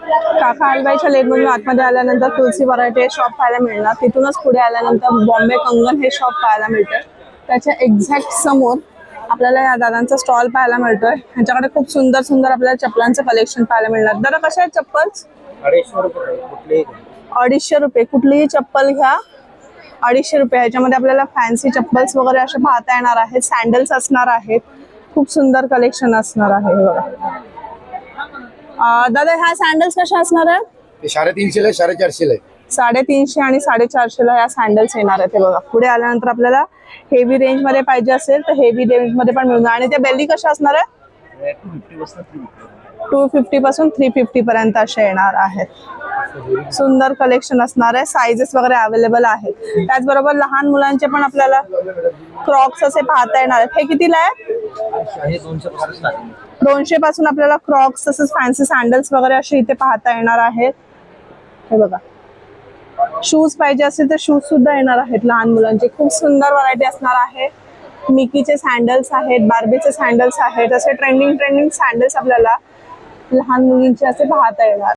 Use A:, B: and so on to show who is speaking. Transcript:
A: काका हलवाईच्या लेनमधून आतमध्ये आल्यानंतर तुलसी व्हरायटी हे शॉप पाहायला मिळणार. तिथूनच पुढे आल्यानंतर बॉम्बे कंगन हे शॉप पाहायला मिळतं. त्याच्या एक्झॅक्ट समोर आपल्याला या दादांचा स्टॉल पाहायला मिळतोय. ह्यांच्याकडे खूप सुंदर सुंदर आपल्याला चप्पलांचं कलेक्शन पाहायला मिळणार. दादा कशा आहेत चप्पल? 250 रुपये. कुठलीही चप्पल घ्या 250 रुपये. ह्याच्यामध्ये आपल्याला फॅन्सी चप्पल्स वगैरे असे पाहता येणार आहेत. सँडल्स असणार आहेत. खूप सुंदर कलेक्शन असणार आहे बघा. दादा ह्या सँडल्स कशा असणार आहे?
B: 350 ला 450 ला
A: 350 आणि 450 ला या सँडल्स येणार आहेत. बघा पुढे आल्यानंतर आपल्याला हेवी रेंज मध्ये पाहिजे असेल तर हेवी रेंज मध्ये पण मिळणार. आणि त्या बेल्ली कशा असणार आहे? 250 पासून 350 पर्यंत असे येणार आहेत. सुंदर कलेक्शन असणार आहे. साइजेस वगैरे अवेलेबल आहेत. त्याचबरोबर लहान मुलांचे पण आपल्याला क्रॉक्स असे पाहता येणार आहेत. हे कितीला आहे? 200 पासून आपल्याला क्रॉक्स तसंच फॅन्सी सँडल्स वगैरे असे इथे पाहता येणार आहेत. हे बघा शूज पाहिजे असेल तर शूज सुद्धा येणार आहेत लहान मुलांचे. खूप सुंदर व्हरायटी असणार आहे. मिकीचे सँडल्स आहेत, बार्बीचे सँडल्स आहेत. असे ट्रेंडिंग सँडल्स आपल्याला लहान मुलींचे असे पाहता येणार.